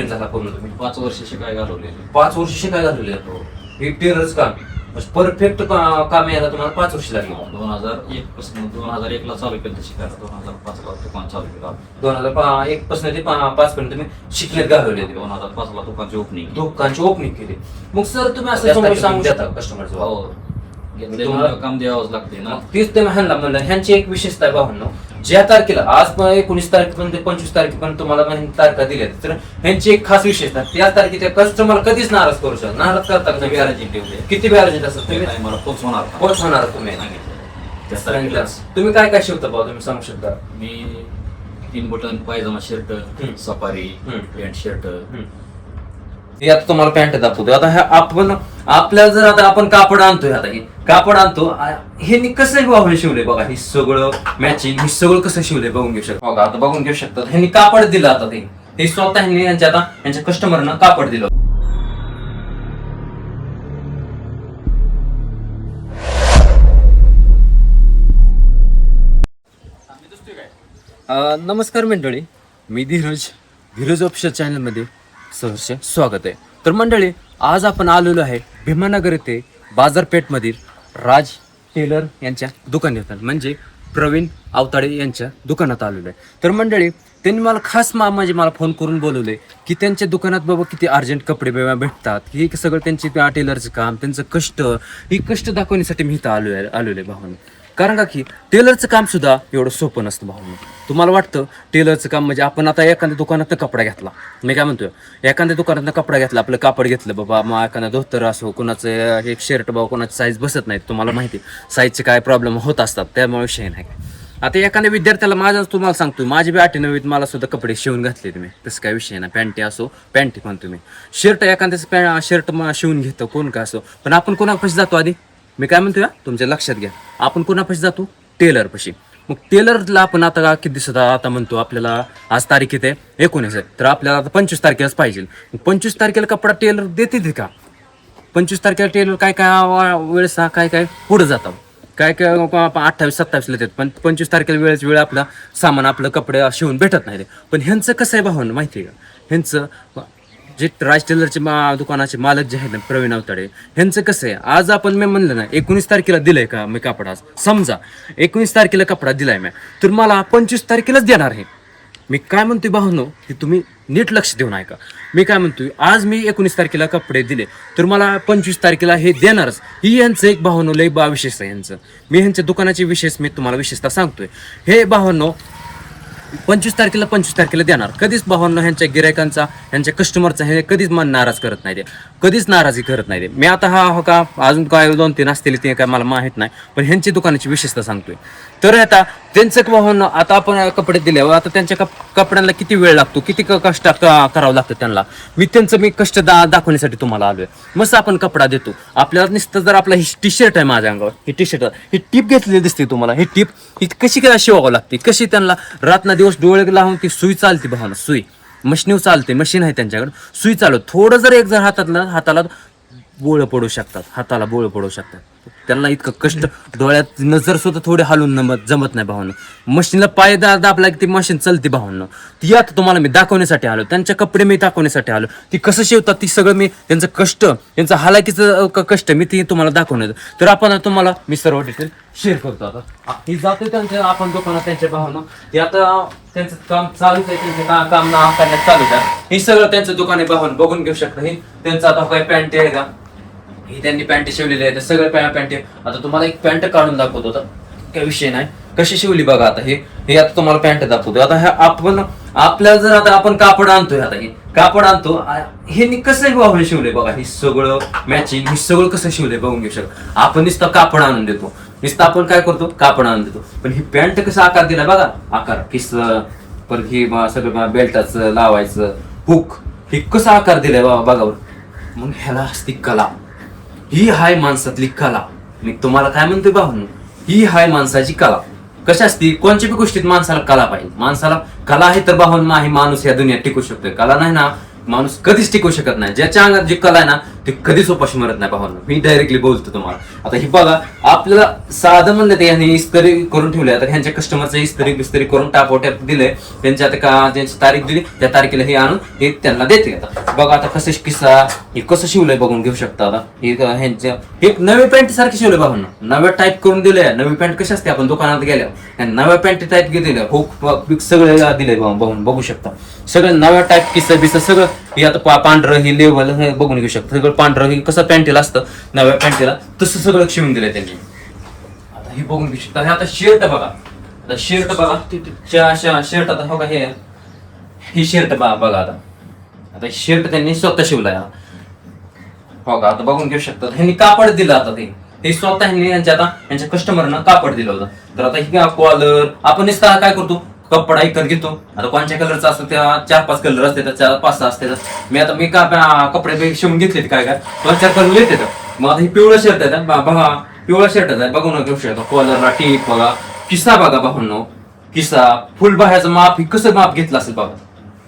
झाला पूर्ण तुम्ही 5 वर्ष शिकाय घालवलेले. 5 वर्ष शिकाय घालवले हे टेलरच काम परफेक्ट काम यायला तुम्हाला 5 वर्ष लागली. 2001 पासून 2001 ला चालू केलं शिकायला. 2005 ला दुकान चालू केलं. 2001 पासून ते 5 पर्यंत तुम्ही शिकण्यात घालवले. 2005 ला दुकानची ओपनिंग केली. मग सर तुम्ही असं समोर सांगू शकता कस्टमरचं हो घेतलेलं काम द्यावंच लागते ना. तीच ते ह्यांना म्हणलं ह्यांची एक विशेषता आहे भावनो ज्या तारखेला आज 19 तारखेपर्यंत 25 तारखेपर्यंत तुम्हाला तारखा दिल्या तर ह्यांची एक खास विशेषता त्या तारखेच्या कस्टमर कधीच नाराज करू शकत. नाराज करता का गॅरंटी ठेवली. किती गॅरंटी असतात तुम्ही मला पोहोचवणार तुम्ही सांगितलं. तुम्ही काय काय शिवता भाऊ तुम्ही सांगू शकता. मी 3 बटन पायजमा शर्ट सफारी पॅन्ट शर्ट. हे आता तुम्हाला पॅन्ट दाखवतो. आता ह्या आपण आपल्याला जर आता आपण कापड आणतोय आता हे कापड आणतो हे कसं बाबा शिवलंय बघा. हे सगळं मॅचिंग हे सगळं कसं शिवलंय बघून घेऊ शकता. बघा आता बघून घेऊ शकतात. ह्यांनी कापड दिलं आता हे स्वतः ह्यांनी यांच्या कस्टमरना कापड दिलं. नमस्कार मंडळी, मी धीरज ऑफिशियल चॅनलमध्ये सहर्ष स्वागत आहे. तर मंडळी आज आपण आलेलो आहे भीमानगर येथे बाजारपेठमधील राज टेलर यांच्या दुकानात म्हणजे प्रवीण आवताडे यांच्या दुकानात आलेलो आहे. तर मंडळी त्यांनी मला खास म्हणजे मला फोन करून बोलवले की त्यांच्या दुकानात बाबा किती अर्जंट कपडे भेटतात. हे सगळं त्यांची टेलरचं काम त्यांचं कष्ट दाखवण्यासाठी मी इथं आलेलो आहे भावांनो. कारण का की टेलरचं काम सुद्धा एवढं सोपं नसतं भावांनो. तुम्हाला वाटतं टेलरचं काम म्हणजे आपण आता एखाद्या दुकानात कपडा घेतला. मी काय म्हणतोय एखाद्या दुकानात कपडा घेतला आपलं कापड घेतलं बाबा मग एखादा धोतर असो कोणाचं एक शर्ट बाबा कोणाची साईज बसत नाही. तुम्हाला माहिती साईजचे काय प्रॉब्लेम होत असतात त्यामुळे विषय नाही. आता एखाद्या विद्यार्थ्याला माझा तुम्हाला सांगतो माझी बी 8वी 9वीत मला सुद्धा कपडे शिवून घातले तुम्ही तसं काय विषय नाही. पॅन्टी असो पॅन्टी पण तुम्ही शर्ट एखाद्याचं शर्ट शिवून घेतो कोण का असो. पण आपण कोणापाशी जातो आधी मी काय म्हणतोय तुमच्या लक्षात घ्या आपण कोणापाशी जातो टेलरपाशी. मग टेलरला आपण आता किती दिवसात आता म्हणतो आपल्याला आज तारीख येते 19 आहे तर आपल्याला आता 25 तारखेलाच पाहिजे. 25 तारखेला कपडा टेलर देते का 25 तारखेला टेलर काय वेळेस काय पुढे जातात काय 28-27 देतात. पण 25 तारखेला वेळ आपला सामान आपलं कपडे शिवून भेटत नाही. पण ह्यांचं कसं आहे भावना माहिती आहे का. ह्यांचं जे राज टेलरचे दुकानाचे मालक जे आहेत ना प्रवीण आवताडे ह्यांचं कसं आहे आज आपण मी म्हणलं ना 19 तारखेला दिलंय का मी कापड आज समजा 19 तारखेला कपडा दिलाय मी तर मला 25 तारखेलाच देणार आहे. मी काय म्हणतोय भावनो की तुम्ही नीट लक्ष देऊन ऐका. मी काय म्हणतोय आज मी 19 तारखेला कपडे दिले तर मला 25 तारखेला हे देणारच. ही यांचं एक भावनो लय विशेष आहे यांचं. मी ह्यांच्या दुकानाचे विशेष मी तुम्हाला विशेषता सांगतोय. हे भावनो 25 तारखेला देणार. कधीच भावांना ह्यांच्या गिरायकांचा ह्यांच्या कस्टमरचा हे कधीच मन नाराज करत नाही. कधीच नाराजी करत नाही. मी आता हा का अजून काय 2-3 असतील ते काय मला माहीत नाही पण ह्यांची दुकानाची विशेषता सांगतोय. तर आता त्यांचं भावांना आता आपण कपडे दिल्यावर आता त्यांच्या कपड्यांना किती वेळ लागतो किती कष्ट करावं लागतं त्यांना. मी कष्ट दाखवण्यासाठी तुम्हाला आलोय. मस्त आपण कपडा देतो आपल्याला नुसतं जर आपला ही टी शर्ट आहे माझ्या अंगावर ही टी शर्ट ही टीप घेतलेली दिसते तुम्हाला. ही टीप ही कशी काय शिवावं लागते कशी त्यांना रात्र दिवस डोळे लावून ती सुई चालते भावना. सुई मशीनीवर चालते मशीन आहे त्यांच्याकडे सुई चालू थोडं जर एक जर हाताला बोळ पडू शकतात हाताला बोळ पडू शकतात. त्यांना इतकं कष्ट डोळ्यात नजर सुद्धा थोडे हलून जमत नाही भावना. मशीनला पाय दाबला की ती मशीन चलते भावना. ती आता तुम्हाला मी दाखवण्यासाठी आलो. त्यांच्या कपडे मी दाखवण्यासाठी आलो. ती कसं शिवतात ती सगळं मी त्यांचं कष्ट त्यांचं हालाकीचं कष्ट मी ती तुम्हाला दाखवण्यात. तर आपण तुम्हाला मी सर्व डिटेल शेअर करतो. आता ही जाते त्यांच्या आपण दुकानात त्यांच्या भावना ते आता त्यांचं काम चालूच आहे. त्यांचं काम करण्यात चालूच आहे. हे सगळं त्यांचं दुकान आहे भावना बघून घेऊ शकता. हे त्यांचं आता काय पॅन्ट आहे का ही त्यांनी पॅन्ट शिवलेली आहे सगळं पॅन्ट. आता तुम्हाला एक पॅन्ट काढून दाखवतो. आता काही विषय नाही कशी शिवली बघा. आता हे आता तुम्हाला पॅन्ट दाखवतो. आता ह्या आपण आपल्याला जर आता आपण कापड आणतोय आता हे कापड आणतो हे कसं शिवलंय बघा. हे सगळं मॅचिंग हे सगळं कसं शिवलंय बघून घेऊ शकता. आपण नुसतं कापड आणून देतो नुसतं आपण काय करतो कापड आणून देतो. पण ही पॅन्ट कसं आकार दिला बघा आकार किस परत ही सगळं बेल्टाचं लावायचं हुक हे कसं आकार दिलाय बाबा बघा. मग ह्याला असती कला. ही हाय माणसातली कला. मी तुम्हाला काय म्हणतोय भावनो ही हाय माणसाची कला. कशी असती कोणत्या बी गोष्टीत माणसाला कला पाहिजे. माणसाला कला आहे तर भावना माणूस या दुनियात टिकू शकतोय. कला नाही ना माणूस कधीच टिकू शकत नाही. ज्याच्या अंगात जी कला आहे ना ते कधीच उपाशी मरत नाही भावांनो. मी डायरेक्टली बोलतो तुम्हाला. आता ही बघा, आपल्याला साधं म्हणलं ते यांनी इस्त्री करून ठेवले. आता ह्यांच्या कस्टमरचं इस्त्री बिस्त्री करून टापोट्यात दिले. त्यांच्या आता का ज्यांची तारीख दिली त्या तारखेला हे आणून हे त्यांना देते. आता बघा आता कसं किस्सा हे कसं शिवलंय बघून घेऊ शकता. आता हे ह्यांच्या एक नवी पॅन्ट सारखी शिवलंय भावांनो. नव्या टाईप करून दिले. नवी पॅन्ट कशी असते आपण दुकानात गेल्या नव्या पॅन्ट टाईप दिल्या. हुक सगळे दिले भाऊन बघू शकता. सगळं नव्या टाईप किस्सा बिस्सा सगळं हे आता पांढरं ही लेवल हे बघून घेऊ शकता. सगळं पांढरं हे कसं पॅन्टीला असतं नव्या पॅन्टीला तसं सगळं शिवून दिलंय त्यांनी. आता हे बघून घेऊ शकता. हे आता शर्ट बघा. आता शर्ट बघा शर्ट आता हो का ही शर्ट बघा. आता शर्ट त्यांनी स्वतः शिवलाय. हो का आता बघून घेऊ शकता. ह्यांनी कापड दिलं. आता ते स्वतः ह्यांनी यांच्या कस्टमरनं कापड दिलं होतं. तर आता ही कॉलर आपण काय करतो कपडा विकत घेतो. आता कोणत्या कलरचा असतो त्या 4-5 कलर असते, 4-5 असते. मी कपडे शिवून घेतले काय 2-4 कलर येते. मग आता ही पिवळा शर्ट आहे बघा. पिवळा शर्ट आहे बघून घेऊ शकतो. कॉलरला टीप बघा. किस्सा बघा भाऊंनो. किस्सा फुल बाह्याचं माप ही कसं माप घेतलं असेल बघा.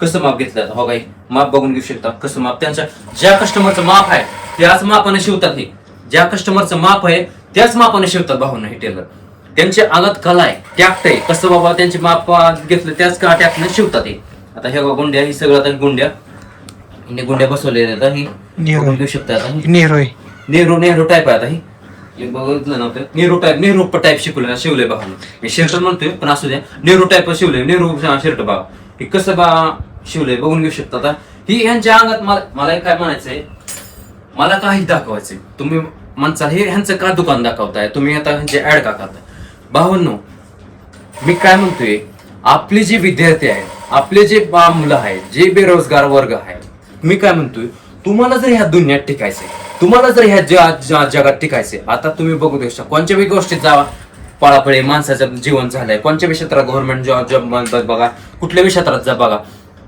कसं माप घेतलं हो काही माप बघून घेऊ शकता. कसं माप त्यांच्या ज्या कस्टमरचं माप आहे त्याच मापाने शिवतात. हे ज्या कस्टमरचं माप आहे त्याच मापाने शिवतात भाऊंना हे टेलर. त्यांच्या अंगात कला आहे टॅक्ट आहे. कसं बाबा त्यांचे माप घेतलं त्याच का टॅक्टने शिवतात. हे आता हे गुंड्या ही सगळं आता गुंड्या बसवलेल्या ही बघून घेऊ शकता. आता नेहरू टाईप आहे. आता ही बघितलं नव्हतं. नेहरू टाईप शिवलंय बघा. मी शर्ट म्हणतोय पण असू द्या नेहरू टाईप शिवलंय. नेहरू शर्ट बघा हे कसं शिवलंय बघून घेऊ शकता. आता ही ह्यांच्या अंगात मला काय म्हणायचंय मला काही दाखवायचंय. तुम्ही म्हणसाल हे ह्यांचं का दुकान दाखवताय तुम्ही आता ह्यांचे ऍड का करताय भावांनो. मी काय म्हणतोय आपले जे विद्यार्थी आहेत आपले जे मुलं आहेत जे बेरोजगार वर्ग आहेत मी काय म्हणतोय तुम्हाला जर ह्या दुनियात टिकायचंय तुम्हाला जर ह्या जगात टिकायचंय आता तुम्ही बघू शकता कोणत्याही गोष्टीत जावा पळापळी माणसाचं जीवन झालंय. कोणत्याही क्षेत्रात गव्हर्नमेंट जॉब म्हणतात बघा. कुठल्याही क्षेत्रात जा बघा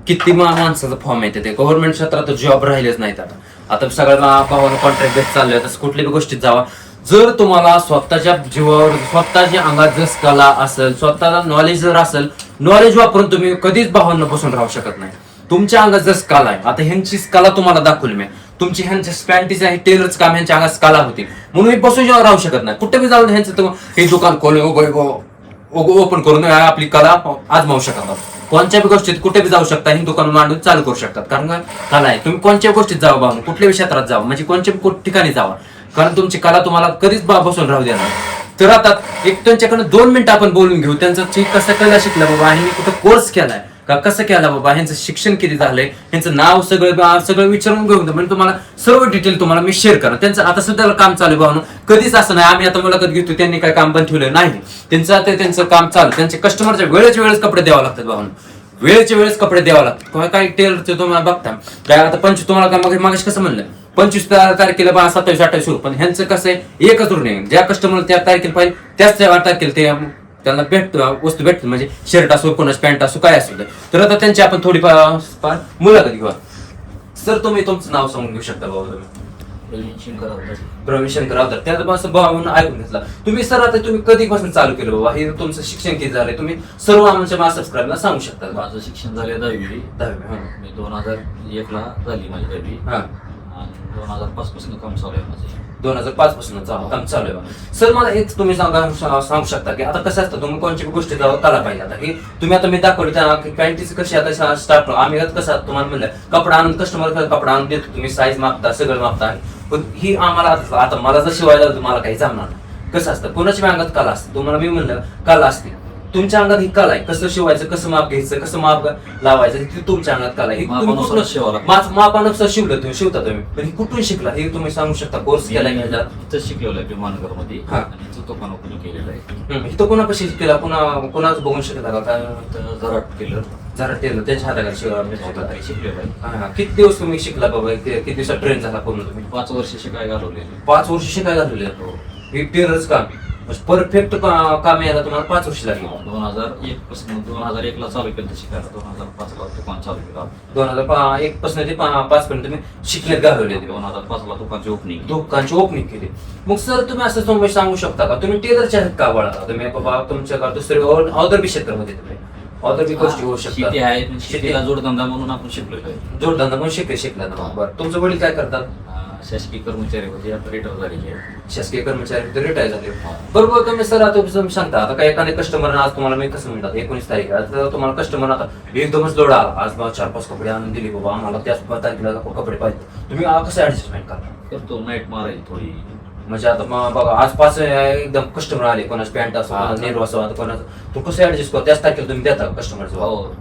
किती माणसाचं फॉर्म येते. ते गव्हर्नमेंट क्षेत्रात जॉब राहिलेच नाहीत. आता सगळ्यांना भावानं कॉन्ट्रॅक्ट बेस चालू आहे. तसं कुठल्याही गोष्टीत जावा जर तुम्हाला स्वतःच्या जीवावर स्वतःच्या अंगात जर कला असेल स्वतःला नॉलेज जर असेल नॉलेज वापरून तुम्ही कधीच भावांना बसून राहू शकत नाही. तुमच्या अंगात जर कला आहे आता ह्यांची कला तुम्हाला दाखवली मी. तुमची ह्यांच्या पॅन्टीचं आहे टेलरच काम ह्यांच्या अंगात कला होती म्हणून मी बसून राहू शकत नाही. कुठे बी जाऊन ह्यांचं हे दुकान ओपन करून आपली कला आजमावू शकतात. कोणत्याही गोष्टीत कुठे बी जाऊ शकता हे दुकान मांडून चालू करू शकतात. कारण कला आहे. तुम्ही कोणत्याही गोष्टीत जावा भाऊ कुठल्याही क्षेत्रात जावा म्हणजे कोणत्या ठिकाणी जावा कारण तुमची कला तुम्हाला कधीच बसून राहू देणार. तर आता एक त्यांच्याकडनं 2 मिनिटं आपण बोलून घेऊ. त्यांचं कसं कला शिकला बाबा ह्यांनी कुठं कोर्स केलाय का कसं केला बाबा ह्यांचं शिक्षण किती झालंय ह्यांचं नाव सगळं विचारून घेऊन म्हणजे तुम्हाला सर्व डिटेल तुम्हाला मी शेअर करा. त्यांचं आता सुद्धा काम चालू भावना कधीच असं नाही आम्ही आता मुलाखत घेतो त्यांनी काय काम बंद ठेवलं नाही. त्यांचं काम चालू. त्यांचे कस्टमरच्या वेळेच्या वेळेस कपडे द्यावं लागतात भावना. वेळेच्या वेळेस कपडे द्यावं लागतात. काय टेलरचे तुम्हाला बघता काय आता 25 तुम्हाला काय मागाशी कसं म्हणलं 25 तारखेला 27-28 सुरू पण ह्यांचं कसं आहे एकच रूल आहे. ज्या कस्टमर त्या तारखेला पाहिजे त्याच तारखेला ते त्यांना वस्तू भेटते म्हणजे शर्ट असो कोणाच पॅन्ट असो काय असो. तर आता त्यांची आपण थोडीफार मुलाखत घेऊ. सर तुम्ही तुमचं नाव सांगून घेऊ शकता बाबा. तुम्ही प्रवीण शंकर अवतार त्याचं भावून ऐकून घेतला तुम्ही. सर आता तुम्ही कधीपासून चालू केलं बाबा हे तुमचं शिक्षण किती झालंय तुम्ही सर्व आमच्या सबस्क्राईबला सांगू शकता. माझं शिक्षण झालं 10वी. मी 2001 ला झाली माझी 10वी. आणि 2005 पासून काम चालू आहे माझं. 2005 पासून काम चालू आहे. सर मला एक तुम्ही सांगू शकता की आता कसं असतं तुम्ही कोणत्या गोष्टी कला पाहिजे. आता की तुम्ही आता मी दाखवली त्या पॅन्टीची कशी आता स्टार्ट आम्ही कसं तुम्हाला म्हणलं कपडा आणून कस्टमर कपडा आणून देतो तुम्ही साईज मागता सगळं मागता पण ही आम्हाला आता मला जर शिवायला तुम्हाला काही जमणार नाही. कसं असतं कोणाच्या अंगात कला असते तुम्हाला मी म्हणलं कला असते. तुमच्या अंगात ही कला आहे कसं शिवायचं कसं माप घ्यायचं कसं माप लावायचं ही तुमच्या अंगात कला आहे. मापानुसार शिवता तुम्ही पण ही कुठून शिकला हे तुम्ही सांगू शकता. कोर्स केलाय इथं शिकलेलं आहे विमानगर मध्ये आणि दुकान ओपन केलेलं आहे. इथं कोणापाशी शिकला कोणाच बघून शिकला का जरा टेलर त्यांच्या हाताखाली शिकलेलं आहे. किती दिवस तुम्ही शिकला बाबा किती दिवसात ट्रेन झाला पूर्ण तुम्ही 5 वर्ष शिकायला घालवले. 5 वर्ष शिकायला घालवले. हे टेलरच काम परफेक्ट काम यायला तुम्हाला 5 वर्ष लागली. 2001 पासून 2001 ला चालू केलं शिकायला. 2005 ला दुकान चालू केलं. 2001 पासून ते 5 पर्यंत तुम्ही शिकण्यात घालवले. 2005 ला दुकानची ओपनिंग केली. मग सर तुम्ही असं तुम्ही सांगू शकता का तुम्ही टेलरच्या का वळाला तुम्ही बाबा तुमच्या दुसरे ऑदर बी क्षेत्रामध्ये तुम्ही ऑदर बी गोष्टी होऊ शकतात. शेती आहे शेतीला जोडधंदा म्हणून आपण शिकलेलो आहे. जोडधंदा म्हणून शिकला ना. बरं तुमचं वडील काय करतात. शासकीय कर्मचारी होते आता रिटायर झालेले आहेत. शासकीय कर्मचारी रिटायर झाले. बरोबर. तुम्ही सर आता तुम्ही सांगता आता काही एखाद्या कस्टमर आज तुम्हाला मी कसं म्हणतात 19 तारीख आहे, आता तुम्हाला कस्टमर आता एकदमच लोड आला, आज 4-5 कपडे आणून दिले बाबा आम्हाला त्याच तारखेला कपडे पाहिजे, तुम्ही कसं ऍडजस्टमेंट करता? करतो नाईट मारायची थोडी. म्हणजे आता मग बघा आज 5 एकदम कस्टमर आले, कोणाच पॅन्ट असो हा. नेहरू असो, आता कोणाचं तो कसं ऍडजस्ट करतो त्याच तारखेला तुम्ही देता कस्टमरचं? हो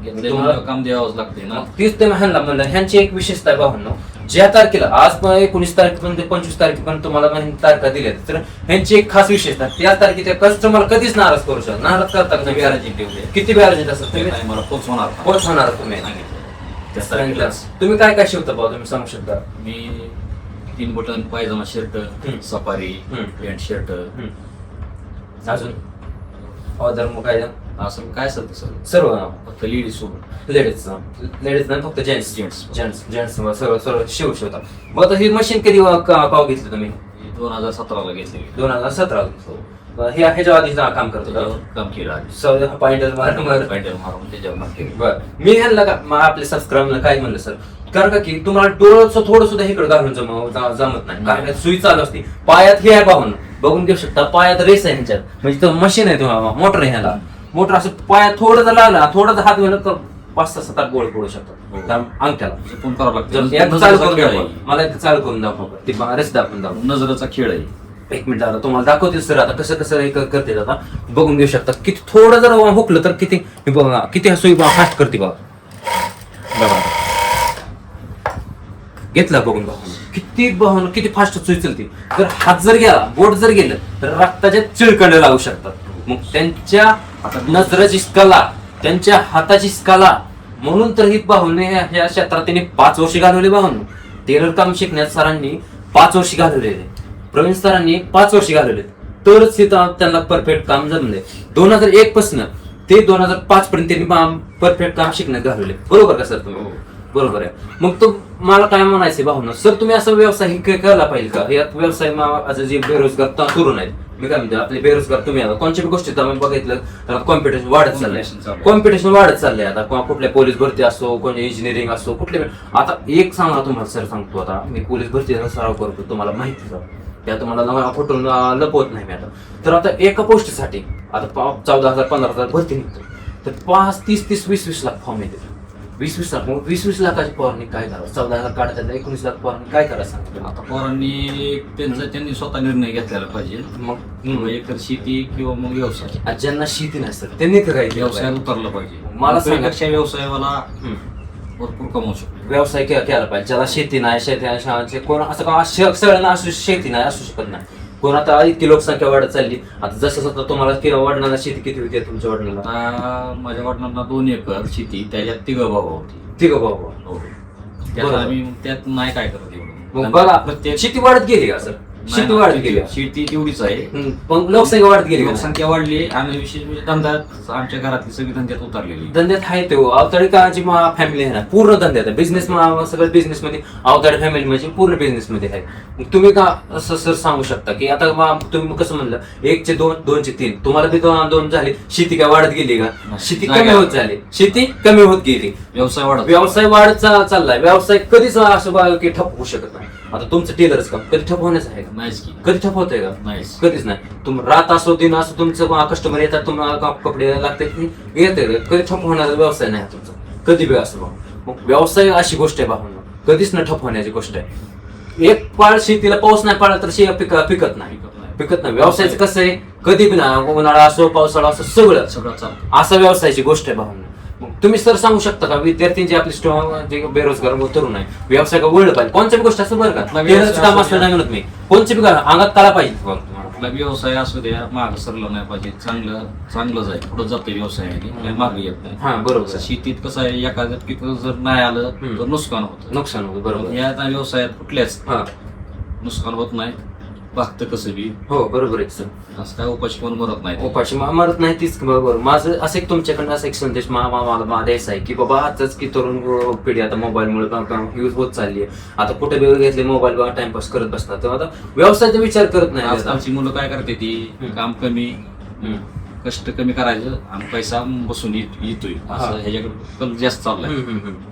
घेतलेलं तुम्हाला- काम द्यावंच लागते ना. मग तीच ते ह्यांना म्हणलं ह्यांची एक विशेषता आहे भावनो, ज्या तारखेला आज 19 तारखेपर्यंत 25 तारखेपर्यंत तुम्हाला तारखा दिल्या तर ह्यांची एक खास विशेषता, त्या तारखेच्या कस्टमर कधीच नाराज करू शकत. नाराज करता का गॅरंटी ठेवते. किती बॅरजेट असत तुम्ही नाही मला पोच होणार. कोच होणार तुम्ही सांगितलं त्या सांगितलं. तारखेलाच. तुम्ही काय काय शिवता भाऊ तुम्ही सांगू शकता? मी 3 बटन पायजमा शर्ट, सफारी पॅन्ट शर्ट, अजून ऑर्डर मग काय असं काय असेल तसं सर्व फक्त लेडीज सोबत. लेडीज नाही फक्त जेंट्स Gents. जेंट्स जेंट्स सर्व सर्व शिवता. मग आता ही मशीन कधी काव घेतली तुम्ही? 2017 घेतली. 2017 हे ह्याच्या आधी काम करतो का? काम केलं आधी. पॉइंटर मार पॅन्टर मारून त्याच्यावर काम केलं. बर. मी ह्यांना आपल्या सबस्क्राईबला काय म्हणलं सर, कारण का की तुम्हाला डोळ्याचं थोडं सुद्धा इकडे घालून जमत नाही, कारण सुई चालू असते पायात. हे आहे पाहून बघून घेऊ शकता, पायात रेस आहे ह्यांच्यात, म्हणजे तो मशीन आहे तुम्हाला मोटर आहे ह्याला. मोटर असं पायात थोडं जर लागला, थोडं जर हात गेला तर 5-7 गोळ पडू शकतो त्या अंगठ्याला. फोन करावं लागतं. एकदा चालू करून नजरेचा द्या, खेळ मला एकदा चालू करून दाखव, ती रेस दाखवून दाखव. आहे. नजरेचा खेळ आहे. एक मिनिट आता तुम्हाला दाखवते सर, आता कसं कसं हे करते आता बघून घेऊ शकता. किती थोडं जर हुकलं तर किती हे बघा किती हा सुई फास्ट करते बघा. बघा घेतला बघून बघा किती फास्ट सुई चलते. जर हात जर गेला, बोट जर गेलं तर रक्ताच्या चिळकंड्या लागू शकतात. मग त्यांच्या नजरेची कला, त्यांच्या हाताची कला, म्हणून तर ही बाहुने ह्या क्षेत्रात त्यांनी 5 वर्ष घालवले. बाहुन टेलर काम शिकण्यात सरांनी 5 वर्ष घालवलेले, प्रवीण सरांनी 5 वर्ष घालवले, तरच त्यांना परफेक्ट काम जमले. 2001 पासून ते 2005 पर्यंत त्यांनी परफेक्ट काम शिकण्यात घालवले. बरोबर का सर तुम्ही? बरोबर आहे. मग तो मला काय म्हणायचं भावना सर, तुम्ही असा व्यवसाय केला पाहिजे का? या व्यवसाय जे बेरोजगार तरुण आहेत, मी काय म्हणतो आपले बेरोजगार तुम्ही आता कोणत्या गोष्टीत आम्ही बघितलं तर कॉम्पिटिशन वाढत चाललंय. कॉम्पिटिशन वाढत चाललंय. आता कुठल्या पोलीस भरती असो, कोणी इंजिनिअरिंग असो, कुठले आता एक सांगा तुम्हाला सर सांगतो, आता मी पोलीस भरतीचा सराव करतो, तुम्हाला माहितीच आहे त्या, तुम्हाला फोटो लपवत नाही मी आता. तर आता एका पोस्टसाठी आता 14,000 15,000 भरती निघतो, तर 5, 30, 20 लाख फॉर्म येते. 20 लाख, मग 20 लाखाची फवारणी काय करावं? 14,000 काढतात, 19 लाख फवारणी काय करायचं सांगतो? आता पोरांनी त्यांनी स्वतः निर्णय घेतलेला पाहिजे. मग एकतर शेती किंवा मग व्यवसाय. ज्यांना शेती नसतं त्यांनी तर काय व्यवसायात उतरलं पाहिजे. मला सांगा. व्यवसायाला भरपूर कमवू शकतो. व्यवसाय केला पाहिजे. ज्याला शेती नाही, शेती कोण असं का सगळ्यांना असू शेती नाही असू शकत नाही. कोण आता इतकी लोकसंख्या वाढत चालली, आता जसं तुम्हाला किंवा वडिलांना शेती किती होती तुमच्या वडिलांना? आता माझ्या वडिलांना 2 एकर शेती, त्याच्यात 3 भाऊ होती. 3 भाऊ. हो. त्यात आम्ही त्यात नाही काय करत एवढं. मग बघा प्रत्येक शेती वाढत गेली का सर? शेती वाढत गेली. शेती तेवढीच आहे. पण लोकसंख्या वाढत गेली. लोकसंख्या वाढली आणि विशेष म्हणजे धंद्यात आमच्या घरातली सगळी धंद्यात उतरलेली. धंद्यात आहे ते अवताडी काळाची फॅमिली आहे ना, पूर्ण धंद्यात बिझनेस, सगळं बिझनेस मध्ये अवताडी फॅमिली म्हणजे पूर्ण बिझनेस मध्ये आहे. मग तुम्ही का असं सर सांगू शकता की आता तुम्ही कसं म्हणलं 1 चे 2, 2 चे 3, तुम्हाला बी 2 झाले, शेती काय वाढत गेली का? शेती कमी होत झाली, शेती कमी होत गेली. व्यवसाय वाढत चाललाय. व्यवसाय कधीच असं की ठप होऊ शकत नाही. आता तुमचं टेलरच काम कधी ठप होण्याचं आहे का? नाहीच की. कधी ठप होतंय का? नाहीच. कधीच नाही. रात असो दिन असो तुमचं कस्टमर येतात, तुम्हाला कपडे लागते येते, कधी ठप होण्याचा व्यवसाय नाही तुमचा कधी बी असो. मग व्यवसाय अशी गोष्ट आहे भावना, कधीच न ठप होण्याची गोष्ट आहे. एक पाळ शेतीला पाऊस नाही पडला तर पिकत नाही. व्यवसायाचं कसं आहे, कधी बी ना उन्हाळा असो पावसाळा असो सगळं चालतं. असा व्यवसायाची गोष्ट आहे भावना. मग तुम्ही सर सांगू शकता का विद्यार्थ्यांचे आपले जे बेरोजगार तरुण आहे व्यवसाय का वळलं पाहिजे? कोणत्या गोष्ट असं बरं का टेलरचं काम असलं नाही म्हणत मी, कोणत्या बी अंगात कला पाहिजे. आपला व्यवसाय असू द्या, माग सरलं नाही पाहिजे. चांगलंच आहे, पुढे जातोय व्यवसायाने, मागे येत नाही. हा बरोबर. शेतीत कसं आहे, एखाद्या पीक जर नाही आलं तर नुकसान होतं. बरोबर. या व्यवसायात कुठल्याच नुकसान होत नाही. भागतं कसं बी. हो बरोबर आहे सर. असं काय उपाशी कोण मरत नाही. उपाशी मरत नाही तीच बरोबर. माझं असं एक तुमच्याकडनं असं एक संदेश मला द्यायचा आहे की बाबा आजच की तरुण पिढी आता मोबाईलमुळे यूज होत चालली आहे. आता कुठे वेळ घेतले मोबाईल टाइमपास करत बसतात, तेव्हा आता व्यवसायाचा विचार करत नाही. आजकालची मुलं काय करते, ती काम कष्ट कमी करायचं आणि पैसा बसून येतोय असं ह्याच्याकडे कल जास्त चाललाय.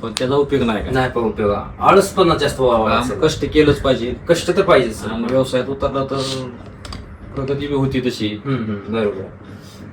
पण त्याचा उपयोग नाही काय. नाही पण उपयोग आळसपणा जास्त व्हावा काम कष्ट केलंच पाहिजे. कष्ट तर पाहिजे आणि व्यवसायात उतरला तर प्रगती बी होती तशी. बरोबर.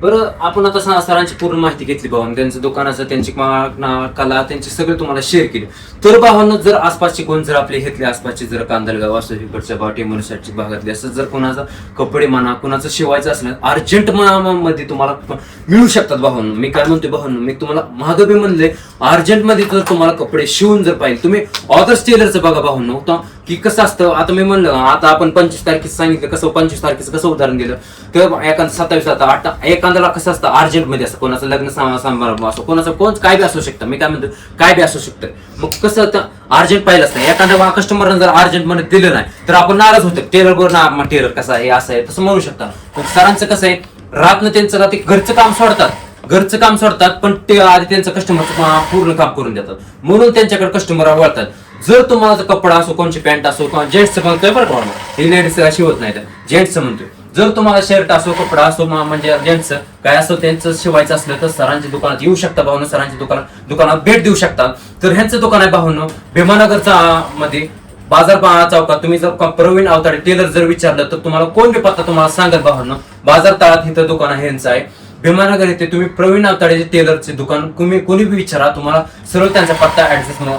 बरं आपण आता सरांची पूर्ण माहिती घेतली भावांनो, त्यांचं दुकानाचं, त्यांची कला, त्यांची सगळे तुम्हाला शेअर केली. तर भावांनो जर आसपासची कोण जर आपले घेतले आसपासची जर कांदलगाव असो इकडच्या टेमोरसाची भागातली असं जर कोणाचं कपडे म्हणा कोणाचं शिवायचं असलं अर्जंट मध्ये तुम्हाला मिळू शकतात भावांनो. मी काय म्हणतोय भावांनो, मी तुम्हाला महाग बी म्हणले अर्जंट मध्ये जर तुम्हाला कपडे शिवून जर पाहिजे तुम्ही ऑदर्स टेलरचं बघा भावांनो की कसं असतं. आता मी म्हणलं आता आपण 25 तारखेचं सांगितलं, कसं 25 तारखेचं कसं उदाहरण दिलं तर एखादं 27 आता एखाद्याला कसं असतं अर्जंट मध्ये असतं, कोणाचं लग्न समारंभ असो, कोणाचं कोण काय बी असू शकतं. मी काय म्हणतो काय बी असू शकतं. मग कसं अर्जंट पाहिलं असतं. एखाद्या कस्टमरनं जर अर्जंट मध्ये दिलं नाही तर आपण नाराज होतो. टेलर बरोबर ना टेलर कसा आहे असं आहे तसं म्हणू शकता. पण सरांचं कसं आहे रातनं त्यांचं ते घरचं काम सोडतात पण ते आधी त्यांचं कस्टमरचं पूर्ण काम करून देतात म्हणून त्यांच्याकडे कस्टमर वळतात. जर तुम्हाला कपडा असो कोणची पॅन्ट असो किंवा जेंट्सचं म्हणतोय बरं का हे लेडीज शिवत नाही तर जेंट्सचं म्हणतोय. जर तुम्हाला शर्ट असो कपडा असो म्हणजे जेंट्सचं काय असो त्यांचं शिवायचं असलं तर सरांच्या दुकानात येऊ शकता भावनो. सरांच्या दुकानात भेट देऊ शकता. तर ह्यांचं दुकान आहे भावनो भीमानगरचा मध्ये बाजार चौकात. तुम्ही जर प्रवीण अवताडे टेलर जर विचारलं तर तुम्हाला कोण बी पत्ता तुम्हाला सांगत भावनो. बाजार तळात इथं दुकान आहे ह्यांचं आहे भीमानगर येथे. तुम्ही प्रवीण अवताडे टेलरचे दुकान कोणी बी विचारा तुम्हाला सरळ त्यांचा पत्ता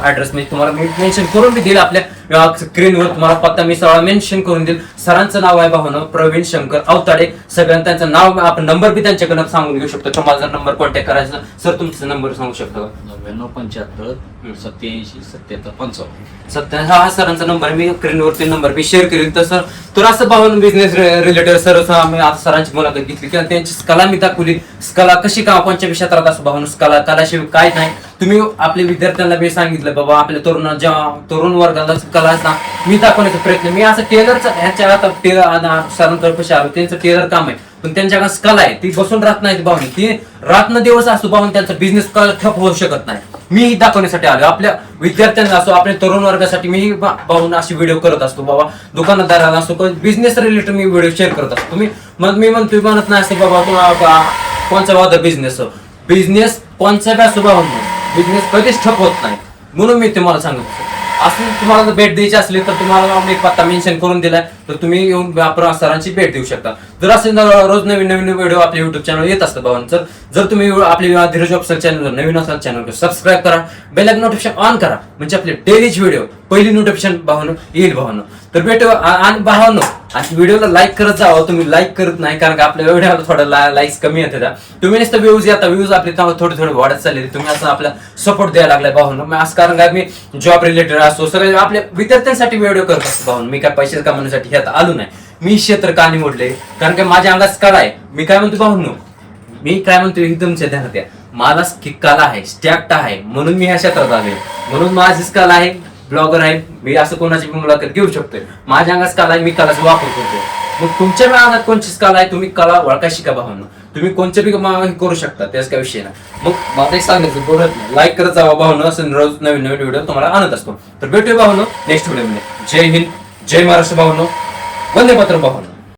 ऍड्रेस मी तुम्हाला मेन्शन करून बी देईल आपल्या स्क्रीनवर. तुम्हाला पत्ता मी सगळा मेन्शन करून देईल. सरांचं नाव आहे भावनो प्रवीण शंकर अवताडे. सगळ्यांना त्यांचं नाव आपण नंबर बी त्यांच्याकडनं सांगून घेऊ शकतो. तुम्हाला जर नंबर कॉन्टॅक्ट करायचा सर तुमचा नंबर सांगू शकता 9975 87 77 55. हा सरांचा नंबर मी स्क्रीनवरती नंबर मी शेअर करेल. तर असं भावनो बिझनेस रिलेटेड मी आता सरांची मुलाखत घेतली किंवा त्यांची कला मी दाखवली. कला कशी का कोणत्या क्षेत्रात असो भावनो कलाशिवाय काय नाही. तुम्ही आपल्या विद्यार्थ्यांना मी सांगितलं बाबा आपल्या तरुण वर्गाला कला मी दाखवण्याचा प्रयत्न. मी असं टेलरचं ह्याच्या आता टेलर सरांकडे कसे आलो त्यांचं टेलर काम आहे पण त्यांच्याकडे कला आहे ती बसून राहत नाही भावनी. ती रात्र दिवस असतो भावून त्यांचा बिझनेस ठप होऊ शकत नाही. मी दाखवण्यासाठी आलो आपल्या विद्यार्थ्यांना असो आपल्या तरुण वर्गासाठी मी भावून अशी व्हिडिओ करत असतो. बाबा दुकानदाराला असो बिझनेस रिलेटेड मी व्हिडिओ शेअर करत असतो. तुम्ही मग मी म्हणत नाही असं बाबा तुम्हाला कोणचा वादा बिझनेस कोणचा बी असो भावून बिझनेस कधीच ठप होत नाही म्हणून मी तुम्हाला सांगतो. असं तुम्हाला जर भेट द्यायची असली तर तुम्हाला एक पत्ता मेन्शन करून दिलाय तर तुम्ही येऊन सरांची भेट देऊ शकता. जर असेल रोज नवीन व्हिडिओ आपल्या युट्यूब चॅनल येत असतं भावून. जर तुम्ही आपल्या धीरज ऑफिशियल चॅनल नवीन असाल चॅनल सबस्क्राईब करा बेल आयकॉन नोटिफिकेशन ऑन करा म्हणजे आपले डेलीच व्हिडिओ पहिली नोटिफिकेशन भावनो येईल भावनो. तर भेटू आणि भावनो आणि व्हिडिओला लाईक करत जावं. तुम्ही लाईक करत नाही कारण का आपल्या व्हिडिओला थोडा लाईक्स कमी येतात. तुम्ही नुसतं व्ह्यूज आपले थोडे थोडे वाढत चालले. तुम्ही असं आपला सपोर्ट द्यायला लागलाय भावनो. असं कारण काय मी जॉब रिलेटेड असो सगळे आपल्या विद्यार्थ्यांसाठी व्हिडिओ करत असतो भावनो. मी काय पैसे कमवण्यासाठी ह्यात आलो नाही. मी क्षेत्र का निवडले कारण की माझ्या अंगात कला आहे. मी काय म्हणतो भावनो मी काय म्हणतो ही तुमच्या ध्यानात या मला कला आहे स्टॅक्ट आहे म्हणून मी ह्या क्षेत्रात आले. म्हणून माझीच कला आहे ब्लॉगर आहे. मी असं कोणाची मुलाखत घेऊ शकतोय. माझ्या अंगात कला आहे मी कलाचा वापर करतोय. मग तुमच्या अंगात कोणचीच कला आहे तुम्ही कला ओळखा शिका भावनो. तुम्ही कोणच्या बी करू शकता त्याच काय विषय नाही. मग मला एक सांगायचं बोलत नाही लाईक करत जावा भावनो. असं रोज नवीन व्हिडिओ तुम्हाला आणत असतो. तर भेटूया भावनो नेक्स्ट व्हिडिओ मध्ये. जय हिंद जय महाराष्ट्र भावनो. वंदे मातरम भावनो.